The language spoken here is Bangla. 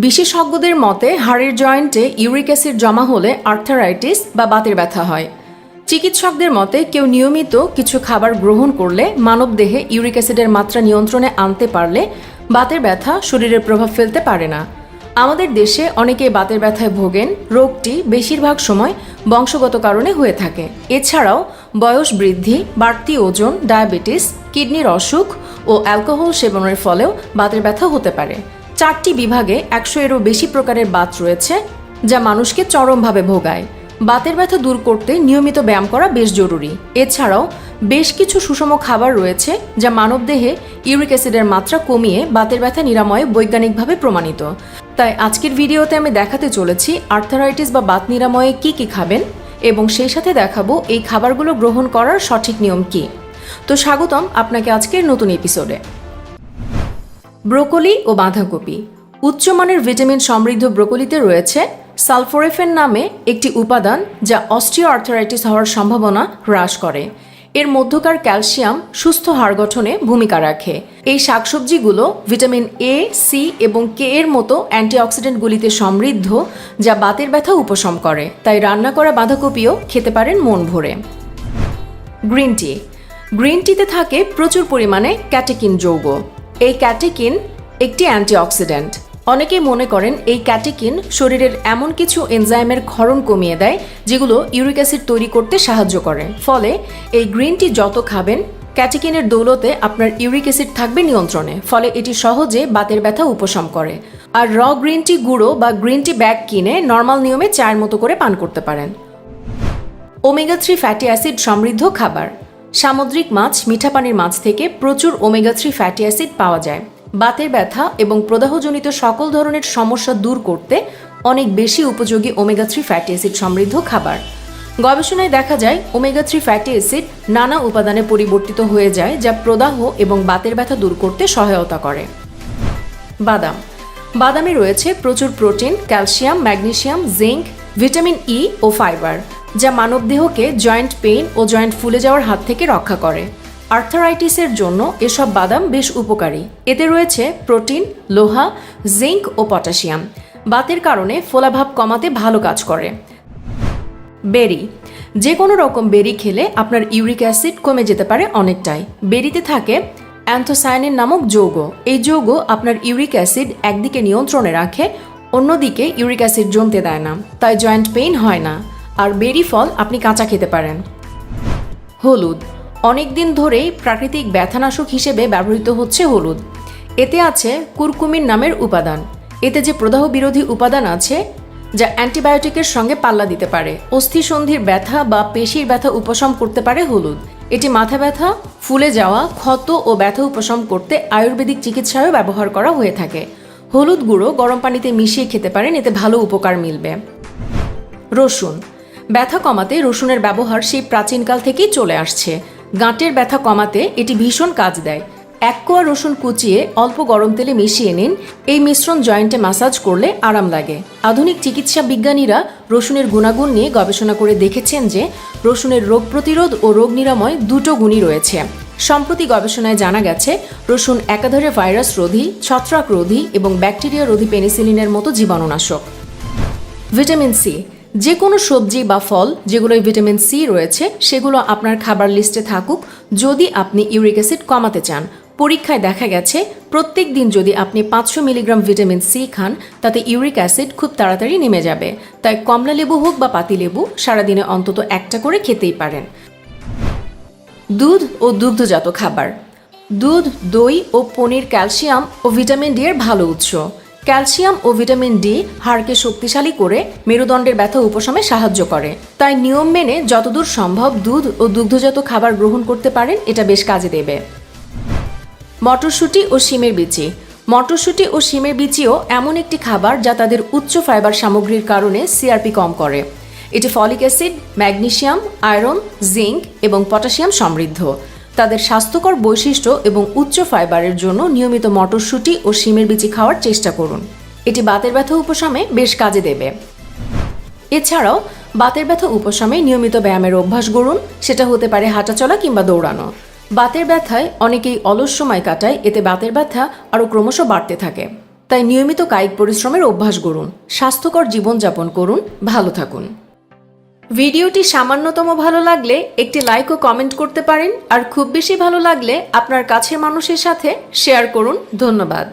বিশেষজ্ঞদের মতে হাড়ের জয়েন্টে ইউরিক অ্যাসিড জমা হলে আর্থারাইটিস বা বাতের ব্যথা হয়। চিকিৎসকদের মতে কেউ নিয়মিত কিছু খাবার গ্রহণ করলে মানবদেহে ইউরিক অ্যাসিডের মাত্রা নিয়ন্ত্রণে আনতে পারলে বাতের ব্যথা শরীরের প্রভাব ফেলতে পারে না। আমাদের দেশে অনেকেই বাতের ব্যথায় ভোগেন। রোগটি বেশিরভাগ সময় বংশগত কারণে হয়ে থাকে। এছাড়াও বয়স বৃদ্ধি, বাড়তি ওজন, ডায়াবেটিস, কিডনির অসুখ ও অ্যালকোহল সেবনের ফলেও বাতের ব্যথা হতে পারে। 4টি বিভাগে 100-এরও বেশি প্রকারের বাত রয়েছে, যা মানুষকে চরমভাবে ভোগায়। বাতের ব্যথা দূর করতে নিয়মিত ব্যায়াম করা বেশ জরুরি। এছাড়াও বেশ কিছু সুষম খাবার রয়েছে যা মানবদেহে ইউরিক অ্যাসিডের মাত্রা কমিয়ে বাতের ব্যথা নিরাময়ে বৈজ্ঞানিকভাবে প্রমাণিত। তাই আজকের ভিডিওতে আমি দেখাতে চলেছি আর্থারাইটিস বা বাত নিরাময়ে কি কি খাবেন এবং সেই সাথে দেখাবো এই খাবারগুলো গ্রহণ করার সঠিক নিয়ম কি। তো স্বাগতম আপনাকে আজকের নতুন এপিসোডে। ব্রোকলি ও বাঁধাকপি। উচ্চমানের ভিটামিন সমৃদ্ধ ব্রোকলিতে রয়েছে সালফোরেফেন নামে একটি উপাদান যা অস্টিও আর্থারাইটিস হওয়ার সম্ভাবনা হ্রাস করে। এর মধ্যকার ক্যালসিয়াম সুস্থ হাড় গঠনে ভূমিকা রাখে। এই শাকসবজিগুলো ভিটামিন এ, সি এবং কে এর মতো অ্যান্টিঅক্সিডেন্টগুলিতে সমৃদ্ধ, যা বাতের ব্যথা উপশম করে। তাই রান্না করা বাঁধাকপিও খেতে পারেন মন ভরে। Green tea. গ্রিন টিতে থাকে প্রচুর পরিমাণে ক্যাটেকিন যৌগ। এই ক্যাটেকিন একটি অ্যান্টিঅক্সিডেন্ট। অনেকেই মনে করেন এই ক্যাটেকিন শরীরের এমন কিছু এনজাইমের ক্ষরণ কমিয়ে দেয় যেগুলো ইউরিক অ্যাসিড তৈরি করতে সাহায্য করে। ফলে এই গ্রিন টি যত খাবেন, ক্যাটেকিনের দৌলতে আপনার ইউরিক অ্যাসিড থাকবে নিয়ন্ত্রণে। ফলে এটি সহজে বাতের ব্যথা উপশম করে। আর র গ্রিন টি গুঁড়ো বা গ্রিন টি ব্যাগ কিনে নর্মাল নিয়মে চায়ের মতো করে পান করতে পারেন। ওমেগা 3 ফ্যাটি অ্যাসিড সমৃদ্ধ খাবার। সামুদ্রিক মাছ, মিঠা পানির মাছ থেকে প্রচুর ওমেগা 3 ফ্যাটি অ্যাসিড পাওয়া যায়। বাতের ব্যথা এবং প্রদাহজনিত সকল ধরনের সমস্যা দূর করতে অনেক বেশি উপযোগী ওমেগা 3 ফ্যাটি অ্যাসিড সমৃদ্ধ খাবার। গবেষণায় দেখা যায় ওমেগা 3 ফ্যাটি অ্যাসিড নানা উপাদানে পরিবর্তিত হয়ে যায়, যা প্রদাহ এবং বাতের ব্যথা দূর করতে সহায়তা করে। বাদাম। বাদামে রয়েছে প্রচুর protein, calcium, magnesium, zinc, vitamin E ও ফাইবার, যা মানবদেহকে জয়েন্ট পেইন ও জয়েন্ট ফুলে যাওয়ার হাত থেকে রক্ষা করে। আর্থারাইটিসের জন্য এসব বাদাম বেশ উপকারী। এতে রয়েছে প্রোটিন, লোহা, জিঙ্ক ও পটাশিয়াম। বাতের কারণে ফোলাভাব কমাতে ভালো কাজ করে। বেরি। যে কোনো রকম বেরি খেলে আপনার ইউরিক অ্যাসিড কমে যেতে পারে অনেকটাই। বেরিতে থাকে অ্যান্থোসায়ানিন নামক যৌগ। এই যৌগ আপনার ইউরিক অ্যাসিড একদিকে নিয়ন্ত্রণে রাখে, অন্যদিকে ইউরিক অ্যাসিড জমতে দেয় না, তাই জয়েন্ট পেইন হয় না। আর বেরি ফল আপনি কাঁচা খেতে পারেন। হলুদ। অনেক দিন ধরেই প্রাকৃতিক ব্যথানাশক হিসেবে ব্যবহৃত হচ্ছে হলুদ। এতে আছে কুরকুমিন নামের উপাদান। এতে যে প্রদাহ বিরোধী উপাদান আছে, যা অ্যান্টিবায়োটিকের সঙ্গে পাল্লা দিতে পারে। অস্থিসন্ধির ব্যথা বা পেশির ব্যথা উপশম করতে পারে হলুদ। এটি মাথা ব্যথা, ফুলে যাওয়া, ক্ষত ও ব্যথা উপশম করতে আয়ুর্বেদিক চিকিৎসায়ও ব্যবহার করা হয়ে থাকে। হলুদ গুঁড়ো গরম পানিতে মিশিয়ে খেতে পারেন, এতে ভালো উপকার মিলবে। রসুন। ব্যথা কমাতে রসুনের ব্যবহার সেই প্রাচীনকাল থেকেই চলে আসছে। গাঁটের ব্যথা কমাতে এটি ভীষণ কাজ দেয়। 1 কোয়া রসুন কুচিয়ে অল্প গরম তেলে মিশিয়ে নিন। এই মিশ্রণ জয়েন্টে ম্যাসাজ করলে আরাম লাগে। আধুনিক চিকিৎসা বিজ্ঞানীরা রসুনের গুণাগুণ নিয়ে গবেষণা করে দেখেছেন যে রসুনের রোগ প্রতিরোধ ও রোগ নিরাময় দুটো গুণই রয়েছে। সম্প্রতি গবেষণায় জানা গেছে রসুন একাধারে ভাইরাস রোধী, ছত্রাক রোধী এবং ব্যাকটেরিয়া রোধী পেনিসিলিনের মতো জীবাণুনাশক। Vitamin C. যে কোনো সবজি বা ফল যেগুলোয় ভিটামিন সি রয়েছে সেগুলো আপনার খাবার লিস্টে থাকুক যদি আপনি ইউরিক অ্যাসিড কমাতে চান। পরীক্ষায় দেখা গেছে প্রত্যেক দিন যদি আপনি 500 মিলিগ্রাম ভিটামিন সি খান, তাতে ইউরিক অ্যাসিড খুব তাড়াতাড়ি নেমে যাবে। তাই কমলা লেবু হোক বা পাতিলেবু সারাদিনে অন্তত একটা করে খেতেই পারেন। দুধ ও দুগ্ধজাত খাবার। দুধ, দই ও পনির ক্যালসিয়াম ও ভিটামিন ডি এর ভালো উৎস। ক্যালসিয়াম ও ভিটামিন ডি হাড়কে শক্তিশালী করে মেরুদণ্ডের ব্যথা উপশমে সাহায্য করে। তাই নিয়ম মেনে যতদূর সম্ভব দুধ ও দুগ্ধজাত খাবার গ্রহণ করতে পারেন, এটা বেশ কাজে দেবে। মটরশুঁটি ও শিমের বিচি। মটরশুঁটি ও শিমের বিচিও এমন একটি খাবার যা তাদের উচ্চ ফাইবার সামগ্রীর কারণে সিআরপি কম করে। এটি folic acid, magnesium, iron, zinc এবং পটাশিয়াম সমৃদ্ধ। তাদের স্বাস্থ্যকর বৈশিষ্ট্য এবং উচ্চ ফাইবারের জন্য নিয়মিত মটরশুঁটি ও শিমের বিচি খাওয়ার চেষ্টা করুন। এটি বাতের ব্যথা উপশমে বেশ কাজে দেবে। এছাড়াও বাতের ব্যথা উপশমে নিয়মিত ব্যায়ামের অভ্যাস গড়ুন। সেটা হতে পারে হাঁটাচলা কিংবা দৌড়ানো। বাতের ব্যথায় অনেকেই অলস সময় কাটায়, এতে বাতের ব্যথা আরও ক্রমশ বাড়তে থাকে। তাই নিয়মিত কায়িক পরিশ্রমের অভ্যাস গড়ুন, স্বাস্থ্যকর জীবনযাপন করুন, ভালো থাকুন। ভিডিওটি সামান্যতম ভালো লাগলে একটি লাইক ও কমেন্ট করতে পারেন, আর খুব বেশি ভালো লাগলে আপনার কাছের মানুষের সাথে শেয়ার করুন। ধন্যবাদ।